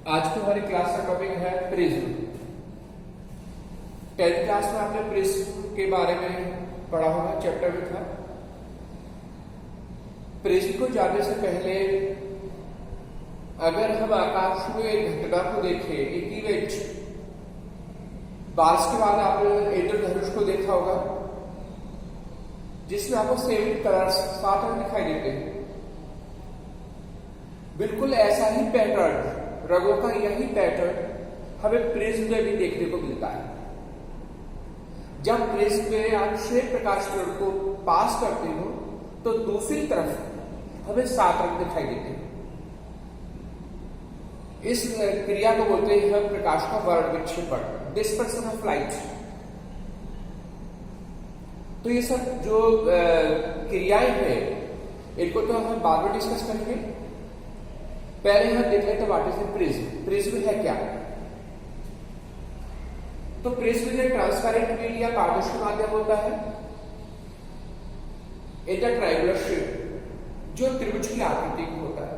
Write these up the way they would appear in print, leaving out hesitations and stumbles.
आज की हमारी क्लास का टॉपिक है प्रिज्म। 10th क्लास में आपने प्रिज्म के बारे में पढ़ा होगा, चैप्टर में था। प्रिज्म को जानने से पहले अगर हम आकाश में एक घटना को देखें, एक इवेंट, बारिश के बाद आपने इंद्रधनुष को देखा होगा जिसमें आपको 7 कलर्स 7 रंग दिखाई देते हैं। बिल्कुल ऐसा ही पैटर्न, रंगों का यही पैटर्न हमें प्रिज्म में भी देखने को मिलता है। जब प्रिज्म में आप श्वेत प्रकाश किरण को पास करते हो तो दूसरी तरफ हमें 7 रंग दिखाई देते हैं। इस क्रिया को बोलते हैं हम प्रकाश का वर्ण विक्षेपण, डिस्पर्सन ऑफ लाइट। तो ये सब जो क्रियाएं हैं इनको तो हम बाद में डिस्कस करेंगे। पहले हम देख लेते हैं व्हाट इज प्रिज्म। प्रिज्म है क्या? तो प्रिज्म एक ट्रांसपेरेंट मीडिया या पारदर्शी माध्यम होता है इन द ट्रायंगुलर शेप, जो त्रिभुज की आकृति का होता है।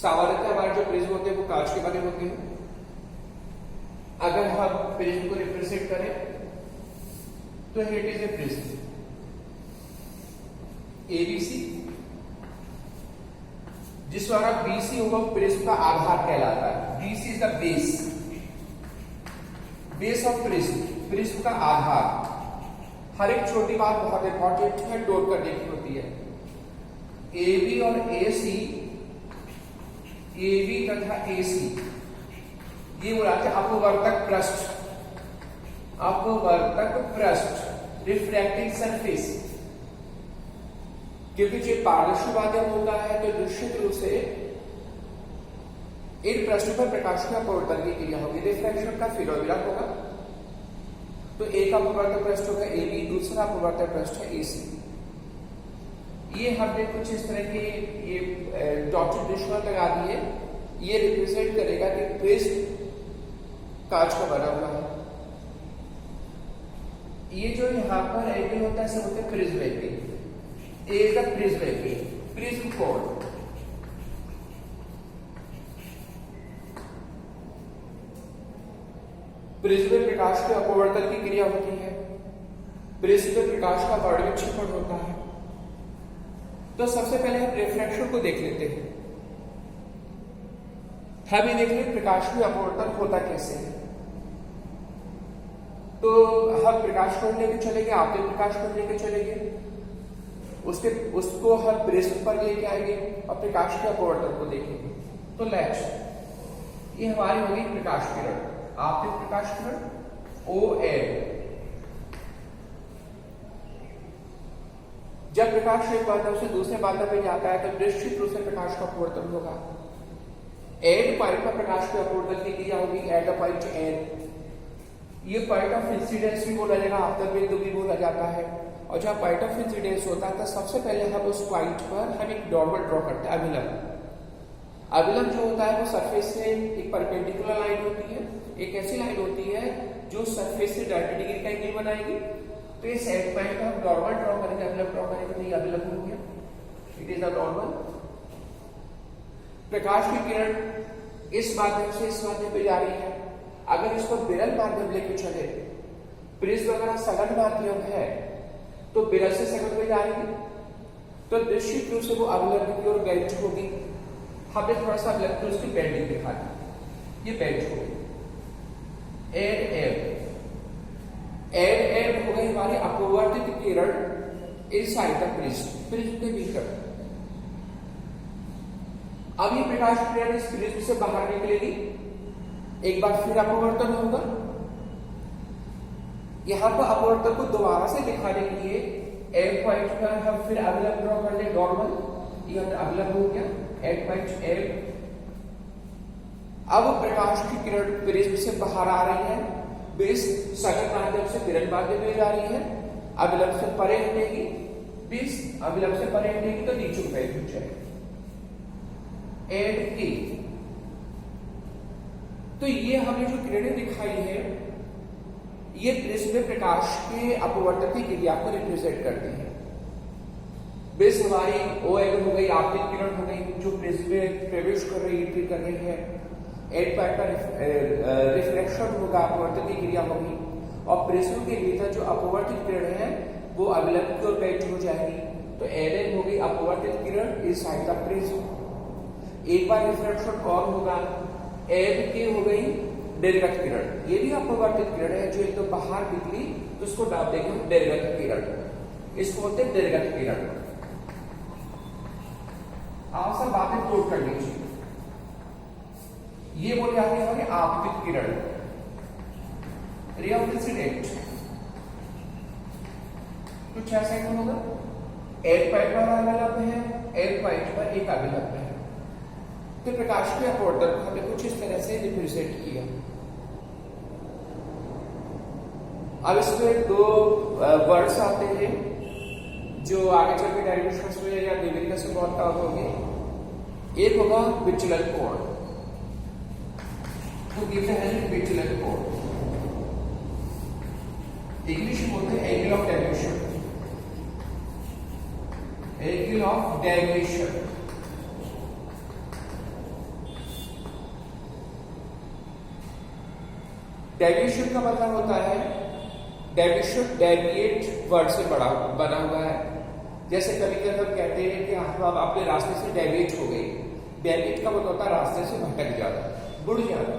सामान्यतः हमारे जो प्रिज्म होते हैं वो कांच के बने होते हैं। अगर हम प्रिज्म को रिप्रेजेंट करें तो it is a prism ABC, जिस द्वारा बीसी होगा प्रिज्म का आधार कहलाता है। BC is the base of prism, prism का आधार। हर एक छोटी बात बहुत इंपॉर्टेंट है, नोट करने की होती है। एबी और एसी, एबी तथा एसी ये बोलाते हैं अपवर्तक पृष्ठ, अपवर्तक पृष्ठ, रिफ्रैक्टिंग सरफेस। क्योंकि जो पारदर्शी माध्यम होता है तो निश्चित रूप से इन पृष्ठों पर प्रकाश का अपवर्तन की क्रिया होगी, रिफ्रैक्शन का फिनोमेना होगा। तो एक अपवर्तक पृष्ठ होगा एबी, दूसरा अपवर्तक पृष्ठ है एसी। ये हमने कुछ इस तरह के ये डॉटेड निशान लगा दिए। ये रिप्रेजेंट करेगा कि प्रिज्म कांच का बना हुआ है। ये जो यहां पर एंगल होता है सब होते हैं प्रिज्म एंगल। एक प्रिज्म एंगल, प्रिज्म कोण। प्रिज्म में प्रकाश के अपवर्तन की क्रिया होती है। प्रिज्म में प्रकाश का वर्ण विक्षेपण होता है। तो सबसे पहले हम रिफ्रैक्शन को देख लेते हैं। हम ये देख लें प्रकाश में अपवर्तन होता कैसे है। तो हम प्रकाश कोण लेके चलेंगे, आपके प्रकाश कोण लेके चलेंगे, उसको हम प्रिज्म पर लेके आएंगे और प्रकाश के अपवर्तन को देखेंगे। तो लेट्स, ये हमारी होगी प्रकाश किरण, आपके प्रकाश किरण ओ एन। जब प्रकाश एक माध्यम से दूसरे माध्यम में जाता है तो निश्चित रूप से प्रकाश का अपवर्तन होगा। एन पॉइंट पर प्रकाश के अपवर्तन की क्रिया होगी एट द पॉइंट एन। ये पॉइंट ऑफ इंसिडेंस भी बोला जाएगा, आपतन बिंदु भी बोला जाता है। और जब पॉइंट ऑफ इंसिडेंस होता है तो सबसे पहले हम उस पॉइंट पर हम एक नॉर्मल ड्रॉ करते हैं, अभिलंब। अभिलंब जो होता है वो सरफेस से एक परपेंडिकुलर लाइन होती है, एक ऐसी लाइन होती है जो सरफेस से 90 डिग्री का एंगल बनाएगी। तो इस एंड पॉइंट पर हम नॉर्मल ड्रॉ करेंगे, अभिलंब ड्रॉ करेंगे, तो ये अभिलंब हो गया, इट इज अ नॉर्मल। प्रकाश की किरण इस माध्यम से इस माध्यम पे जा रही है। अगर इसको विरल माध्यम लेके चले, प्रिज्म अगर सघन माध्यम है तो विरल से सघन में जाएगी, तो निश्चित रूप से वो अभिलंब की ओर बेंच होगी। हमने थोड़ा सा अभिलंब की उसकी बेंडिंग दिखा दी, ये बेंच होगी। एन एम हो गई हमारी अपवर्तित किरण इनसाइड द प्रिज्म, प्रिज्म के भीतर। अब ये प्रकाश किरण इस प्रिज्म से बाहर निकलेगी, एक बार फिर अपवर्तन होगा। यहां पर अपवर्तन को दोबारा से दिखाने के लिए एम पॉइंट पर हम फिर अभिलंब ड्रॉ कर ले, नॉर्मल। ये अभिलंब हो गया एट पॉइंट एम। अब प्रकाश की किरण प्रिज्म से बाहर आ रही है, बेस सघन माध्यम से विरल माध्यम में जा रही है, अभिलंब से परे हटेगी, बेस अभिलंब से परे हटेगी तो नीचे फैल जाएगी एंड ए। तो ये हमने जो किरणें दिखाई है ये प्रिज्म में प्रकाश के अपवर्तन की क्रिया को रिप्रेजेंट करती है। बेस हमारी ओ एल हो गई, आपतित किरण हो गई जो प्रिज्म में प्रवेश कर रही, एंट्री कर रही है। एड पॉइंट पर रिफ्लेक्शन होगा, अपवर्तन की क्रिया होगी, और प्रिज्म के भीतर जो अपवर्तित किरण है वो अवलंब की ओर बेंड हो जाएगी। तो एन होगी अपवर्तित किरण इनसाइड द प्रिज्म। एक बार रिफ्लेक्शन और होगा, एन के हो गई निर्गत किरण, ये भी अपवर्तित किरण है जो एकदम बाहर निकली, तो उसको नाम देंगे हम निर्गत किरण, इसको बोलते हैं निर्गत किरण। आप सब बातें नोट कर लीजिए। ये बोले जाते हैं हमारे आपतित किरण, रे ऑफ इंसिडेंट, कुछ ऐसा ही होगा। एन पॉइंट पर अवलंब है, एन पॉइंट पर एक अवलंब है। तो प्रकाश के अपवर्तन को हमने कुछ इस तरह से रिप्रेजेंट किया। अब इसमें दो वर्ड्स आते हैं जो आगे चल के डायरेक्शंस में या न्यूमेरिकल से बहुत काम होंगे। एक होगा विचलन कोण, तो गिवन है विचलन कोण, इंग्लिश में बोलते हैं angle of deviation, angle of deviation. Deviation का मतलब होता है, डेविएशन डेविएट वर्ड से बना हुआ है। जैसे कभी कभी हम कहते हैं कि हम अपने रास्ते से डेविएट हो गए। डेविएट का मतलब होता है रास्ते से भटक जाना, बुड़ जाना।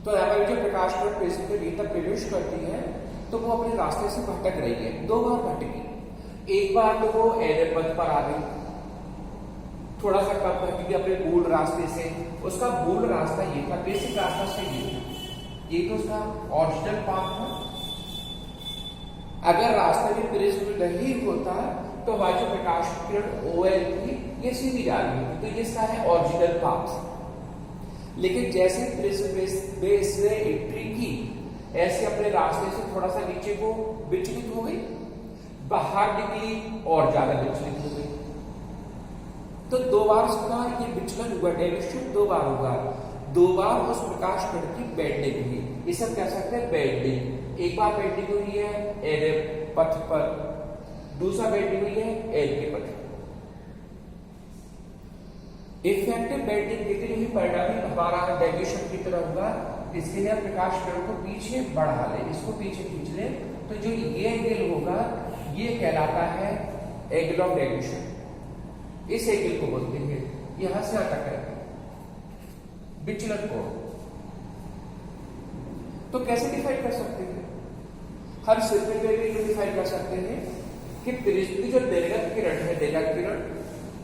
तो यहाँ जो प्रकाश किरण प्रिज्म के भीतर प्रवेश करती है तो वो अपने रास्ते से भटक रही है, दो बार भटकी। एक बार तो वो एन पथ पर आ गई, थोड़ा सा कम भटकी अपने मूल रास्ते से। उसका मूल रास्ता ये था, बेसिक रास्ता से ये तो उसका ओरिजिनल पाथ था। अगर रास्ता भी प्रिज्म नहीं होता तो हमारी जो प्रकाश की किरण OL थी ये सीधी जा रही थी, तो ये इसका है ओरिजिनल पाथ। लेकिन जैसे प्रिज्म बेस ने एंट्री की, ऐसे अपने रास्ते से थोड़ा सा नीचे को विचलित हो गई, बाहर निकली और ज्यादा विचलित हो गई। तो दो बार उसका ये विचलन हुआ, डेविएशन दो बार होगा, दो बार उस प्रकाश किरण की बेंडिंग हुई। इसे हम कह सकते हैं बेंडिंग। एक बार बेंडिंग हुई है एन पथ पर, दूसरा बेंडिंग हुई है एन के पथ पर। इफेक्टिव बेंडिंग कितनी हुई, परिणामी हमारा डेविएशन की तरह होगा। इसके लिए प्रकाश किरण को पीछे बढ़ा ले, इसको पीछे खींच ले, तो जो ये एंगल होगा ये कहलाता है एंगल ऑफ डेविएशन। इस एंगल को बोलते हैं, यहां से आता है विचलन कोण। तो कैसे डिफाइन कर सकते हैं हम? सिंपल डिफाइन कर सकते हैं कि प्रिज्म की जो निर्गत किरण है, निर्गत किरण,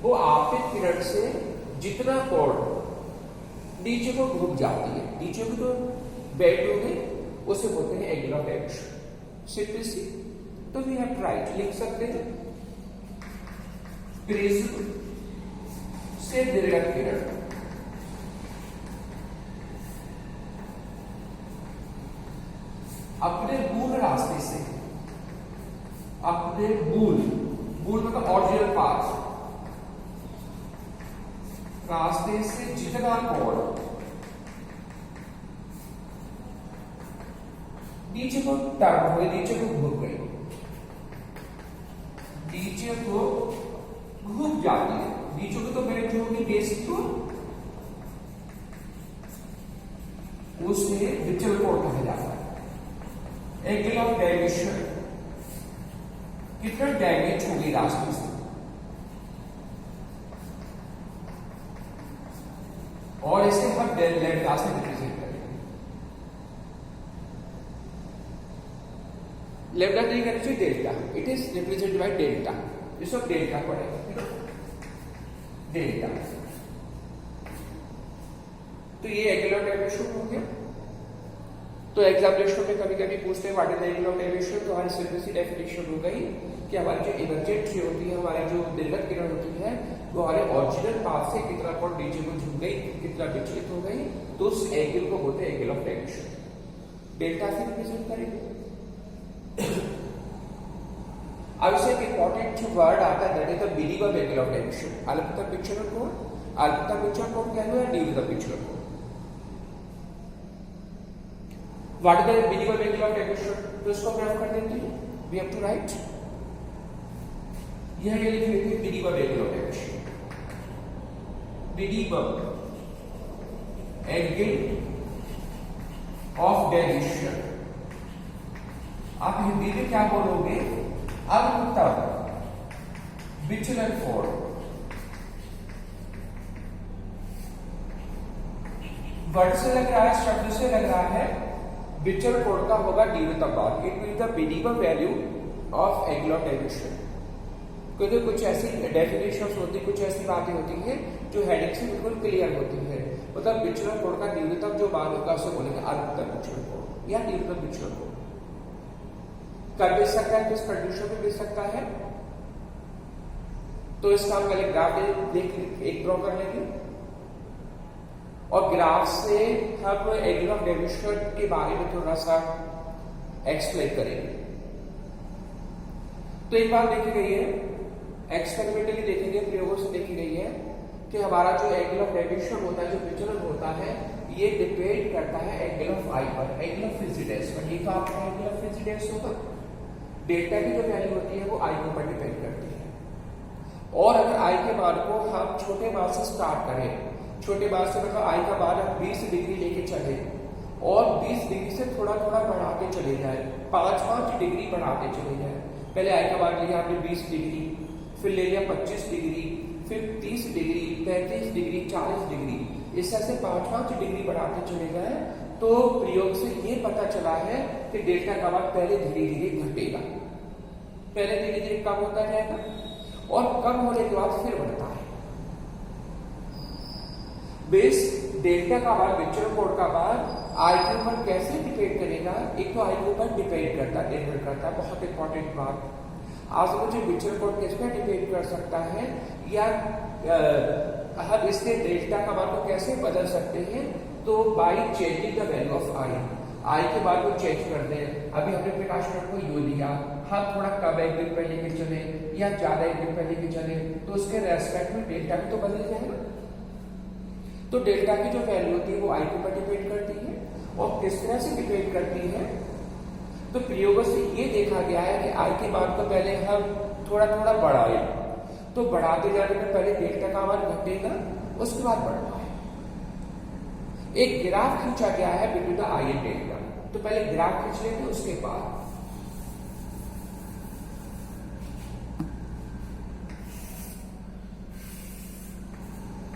वो आपतित किरण से जितना कोण नीचे को घूम जाती है, नीचे को तो बेंड हो गई, उसे बोलते हैं एंगल ऑफ डेविएशन। सिंपल सी। तो वी हैव ट्राइड, लिख सकते हैं प्रिज्म से निर्गत किरण अपने मूल रास्ते से, अपने मूल मतलब ओरिजिनल पाथ रास्ते से जितना कोण नीचे को टर्न हुए, नीचे को घूम गई, नीचे को घूम जाती है, नीचे को तो बेंड होगी बेसिक को, उसे विचलन कोण कहा जाता है। एंगल ऑफ डेविएशन, कितना डेविएट होगी रास्ते से, और इसे हम डेल्टा से रिप्रेजेंट करेंगे। लेफ्ट नहीं करना चाहिए, delta, it is represented by delta. इसको डेल्टा पढ़ेगा, डेल्टा। तो ये एंगल ऑफ डेविएशन हो गया। तो एग्जामिनेशन में कभी कभी पूछते हैं what is the angle of deviation, तो हमारी सिंपल सी डेफिनेशन हो गई कि हमारी जो इमर्जेंट रे होती है, हमारी जो निर्गत किरण होती है, वो हमारे ओरिजिनल पाथ से कितना कोण नीचे को झुक गई, कितना विचलित हो गई, तो उस एंगल को बोलते हैं एंगल ऑफ डेविएशन। डेल्टा से रिप्रेजेंट करेंगे। अब इसे एक इंपॉर्टेंट वर्ड आता है, that is the meaning of angle of deviation. अल्पतम विचलन कोण, अल्पतम विचलन कोण क्या है, न्यूनतम विचलन कोण। What is the meaning of angle of deviation? तो इसको ग्राफ कर देते हैं। We have to write. यह ये लिख लेते हैं meaning of angle of deviation. Minimum angle of deviation. आप हिंदी में क्या बोलोगे? अल्पतम विचलन कोण। वर्ड से लग रहा है, शब्द से लग रहा है, विचलन कोण का होगा न्यूनतम मान। It mean the minimum value of angle of deviation. क्योंकि कुछ ऐसी डेफिनेशंस होती, कुछ ऐसी बातें होती हैं जो हेडिंग से बिल्कुल क्लियर होती है। मतलब विचलन कोण का न्यूनतम जो मान होगा उसे बोलेंगे अल्पतम विचलन कोण या न्यूनतम विचलन कोण। कर भी सकता है, किस कंडीशन में मिल सकता है, तो इसका हम पहले ग्राफ एक ड्रॉ कर लेंगे और ग्राफ से हम एंगल ऑफ डेविएशन के बारे में थोड़ा सा एक्सप्लेन करेंगे। तो एक बात देखी गई है, एक्सपेरिमेंटली देखी गई, प्रयोगों से देखी गई है कि हमारा जो एंगल ऑफ डेविएशन होता है, जो विचलन होता है, ये डिपेंड करता है एंगल ऑफ आई पर, एंगल ऑफ इंसिडेंस पर। ये तो आपका एंगल ऑफ इंसिडेंस होगा। डेल्टा की जो वैल्यू होती है वो आई के ऊपर डिपेंड करती है। और अगर आई के मान को हम छोटे मान से स्टार्ट करें, छोटे मान से मतलब आई का मान हम 20 डिग्री लेके चले और 20 डिग्री से थोड़ा थोड़ा बढ़ाते चले जाए, 5-5 डिग्री बढ़ाते चले जाए। पहले आई का मान लिया आपने 20 डिग्री, फिर ले लिया 25 डिग्री, फिर 30 डिग्री, 35 डिग्री, 40 डिग्री, इस तरह से 5-5 डिग्री बढ़ाते चले जाए, तो प्रयोग से ये पता चला है कि डेल्टा का मान पहले धीरे धीरे घटेगा, पहले धीरे धीरे कम होता जाएगा और कम होने के बाद फिर बढ़ता है। बेस डेल्टा का मान, विचलन कोण का मान आई के ऊपर कैसे डिपेंड करेगा? एक तो आई के ऊपर डिपेंड करता है, निर्भर करता है, बहुत इंपॉर्टेंट बात। आज मुझे विचलन कोण किस पे डिपेंड कर सकता है, या हम इसके डेल्टा का मान को कैसे बदल सकते हैं? तो by changing the value of i के मान को चेंज कर दें। अभी हमने प्रकाश कोण को यू लिया, हम थोड़ा कम एंगल पे लेके चले या ज्यादा एंगल पे लेके चले, तो उसके रेस्पेक्ट में डेल्टा भी तो बदल जाएगा। तो डेल्टा की जो वैल्यू होती है वो आई के ऊपर डिपेंड करती है। और किस तरह से डिपेंड करती है? तो प्रयोगों से ये देखा गया है कि आई के मान को पहले हम थोड़ा थोड़ा बढ़ाए, तो बढ़ाते जाने पर पहले डेल्टा का मान घटेगा, उसके बाद बढ़ना है। एक ग्राफ खींचा गया है between the I and delta, तो पहले ग्राफ खींच लेंगे, उसके बाद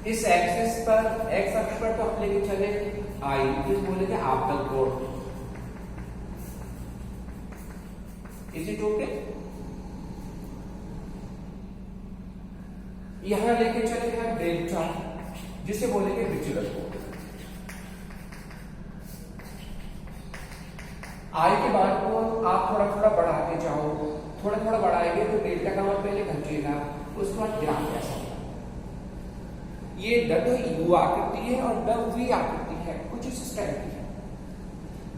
इस एक्सिस पर, एक्स अक्ष पर तो हम लेके चले आई, इस बोलेंगे आपतन कोण, इसी टोके यहां लेके चले हैं डेल्टा, जिसे बोलेंगे विचलन कोण। आई के बाद को आप थोड़ा थोड़ा बढ़ाते जाओ, थोड़ा थोड़ा बढ़ाएंगे तो डेल्टा का मान पहले घटेगा, उसके बाद ग्राफ कैसा होगा? ये न यू आकृति है और न वी आकृति है, कुछ इस टाइप की है।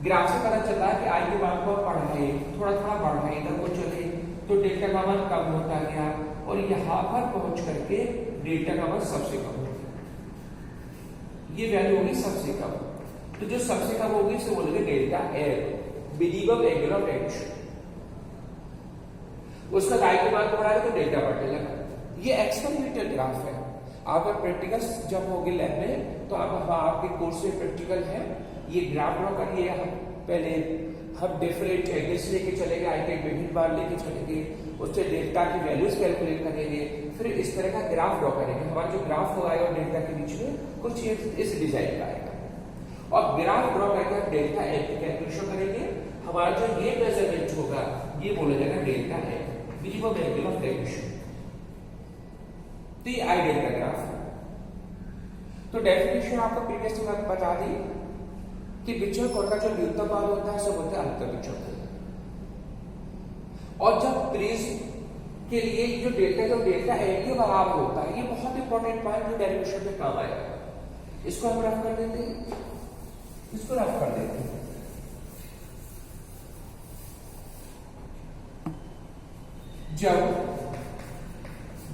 ग्राफ से पता चल रहा है कि आई के मान को बढ़ाए, थोड़ा थोड़ा बढ़ाए, इधर को चले तो डेल्टा का मान कम होता गया और यहां पर पहुंच करके डेल्टा का मान सबसे कम हो गया। ये वैल्यू होगी सबसे कम, तो जो सबसे कम होगी उसे बोलेंगे delta L, minimum angle of deviation. उसका आई के मान को बढ़ाए तो डेल्टा बढ़ने लगा। ये एक्सपेरिमेंटल ग्राफ है। आपका प्रैक्टिकल जब होगी लैब में तो आपके कोर्स में प्रैक्टिकल है, ये ग्राफ ड्रॉ करिए। हम पहले हम डिफरेंट एंगल्स लेके चलेंगे, आई के विभिन्न मान लेके चलेंगे, उससे डेल्टा की वैल्यूज कैलकुलेट करेंगे, फिर इस तरह का ग्राफ ड्रॉ करेंगे। हमारा जो ग्राफ होगा और डेल्टा के बीच में कुछ इस डिजाइन का आएगा और ग्राफ ड्रॉ करके हम डेल्टा एल की कैलकुलेशन करेंगे। हमारा जो ये मेजरमेंट होगा ये बोला जाएगा delta L, minimum angle of deviation. तो ये आई डेल्टा ग्राफ है। तो डेफिनेशन आपको प्रीवियस में बता दी कि विचलन कोण का जो न्यूनतम मान होता है सब बोलते हैं अंतर विचलन कोण। और जब प्रिज्म के लिए जो डेल्टा एल के बराबर होता है, ये बहुत इंपॉर्टेंट पॉइंट जो डेरिवेशन में काम आएगा। इसको हम रफ कर देते हैं, इसको रफ कर देते हैं। जब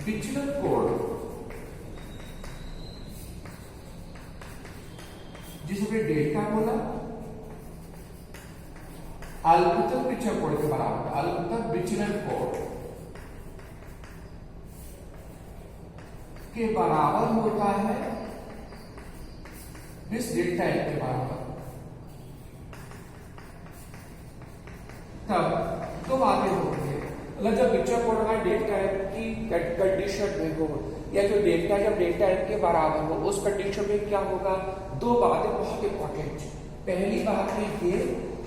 विचलन कोण जिसे हमने डेल्टा बोला अल्पतम विचलन कोण के बराबर, अल्पतम विचलन कोण के बराबर होता है प्रिज्म डेल्टा एल के बराबर। तब तो बातें होती है, अगर जब पिक्चर कोड हमारे डेल्टा एल की कंडीशन में हो, या जो डेल्टा जब डेल्टा एल के बराबर हो, उस कंडीशन में क्या होगा, दो बातें बहुत इंपॉर्टेंट। पहली बात है ये,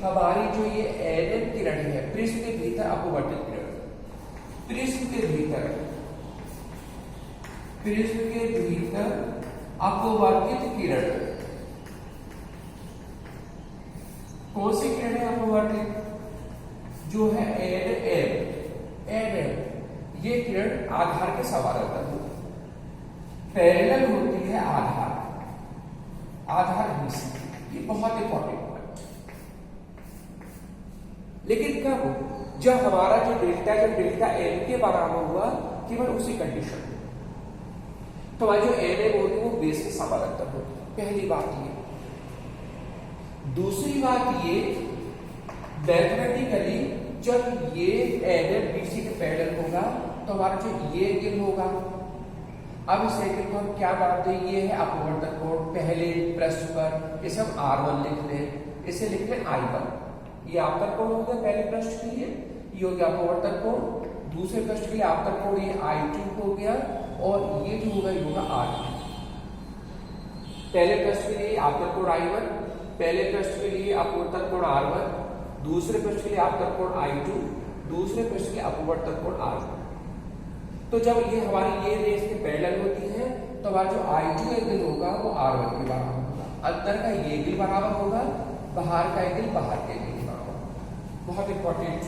हमारी जो ये एनएम किरण है प्रिज्म के भीतर अपवर्तित किरण, प्रिज्म के भीतर अपवर्तित किरण, कौन सी किरण है अपवर्तित, जो है एनएम, ये किरण आधार के समानांतर होती है, पैरेलल होती है आधार BC। ये बहुत इंपॉर्टेंट पॉइंट। लेकिन कब, जब हमारा जो डेल्टा एल के बराबर हुआ, केवल उसी कंडीशन में, तो हमारी जो एनएम होती है वो बेस के समानांतर होती है। पहली बात ये। दूसरी बात ये, मैथमेटिकली जब ये एनएम BC के पैरेलल होगा तो हमारा जो ये एंगल होगा, अब इस एंगल को हम क्या मानते हैं, ये है अपवर्तक कोण। पहले पृष्ठ पर इसे हम R1 लिख लें, इसे लिख लें I1। ये आपतन कोण हो गया पहले पृष्ठ के लिए, ये हो गया अपवर्तक कोण। दूसरे पृष्ठ के लिए आपतन कोण ये I2 हो गया, और ये जो होगा ये होगा R2। पहले पृष्ठ के लिए आपतन कोण I1, पहले पृष्ठ के लिए अपवर्तक कोण R1, दूसरे पृष्ठ के लिए आपतन कोण I2, दूसरे पृष्ठ के लिए अपवर्तक कोण R2। तो जब ये हमारी ये रेस के पैरेलल होती है तो हमारा जो I2 एंगल होगा वो R1 के बराबर होगा। अंदर का ये एंगल बराबर होगा, बाहर का एंगल बाहर के एंगल के बराबर। बहुत इंपॉर्टेंट।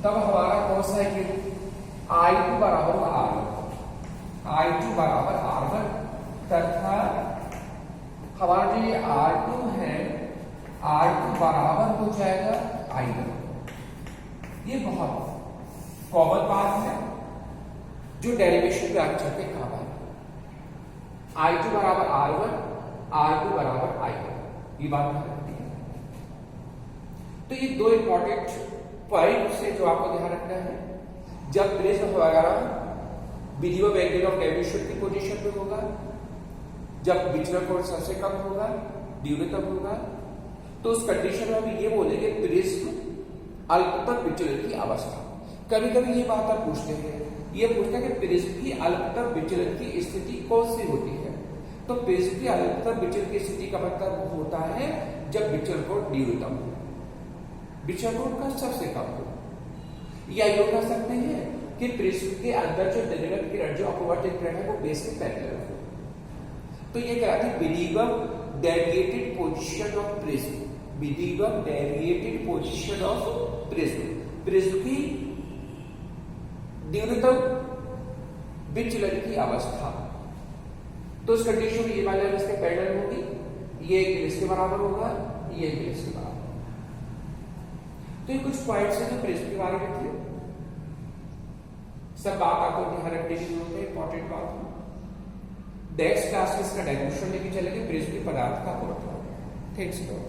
तब हमारा कौन सा एंगल, I2 बराबर होगा R1, I2 बराबर R1, तथा हमारा जो ये R2 है, R2 बराबर हो जाएगा I1। ये बहुत कॉमन बात है जो डेरिवेशन पे आगे चलते काम आएगी। I2 बराबर R1, R2 बराबर I1, ये बात ध्यान रखनी है। तो ये दो इंपॉर्टेंट पॉइंट्स है जो आपको ध्यान रखना है। जब प्रिज्म वगैरह मिनिमम एंगल ऑफ डेविएशन की पोजीशन में होगा, जब विचलन कोण सबसे कम होगा, न्यूनतम होगा, तो उस कंडीशन में हम ये बोलेंगे प्रिज्म अल्पतम विचलन की अवस्था। कभी कभी ये बात आप पूछते हैं, ये पूछते हैं कि प्रिज्म की अल्पतम विचलन की स्थिति कौन सी होती है। तो प्रिज्म की अल्पतम विचलन की स्थिति का मतलब होता है जब विचलन कोण न्यूनतम हो, विचलन कोण का सबसे कम हो। या यूं कह सकते हैं कि प्रिज्म के अंदर जो निर्गत किरण, जो अपवर्तित किरण है, वो बेस के पैरेलल हो। तो ये कहते हैं minimum deviated position of prism, minimum deviated position of prism, prism की न्यूनतम विचलन की अवस्था। तो उस कंडीशन में ये वाला इसके पैरेलल होगी, ये इसके बराबर होगा, ये इसके बराबर। तो ये कुछ पॉइंट्स हैं जो प्रिज्म के बारे में थे। सब बात आपको ध्यान रखने की जरूरत है, इंपॉर्टेंट बात है। नेक्स्ट क्लास में इसका डायमेंशन लेके चलेंगे, प्रिज्म की पदार्थ का। Thanks lot.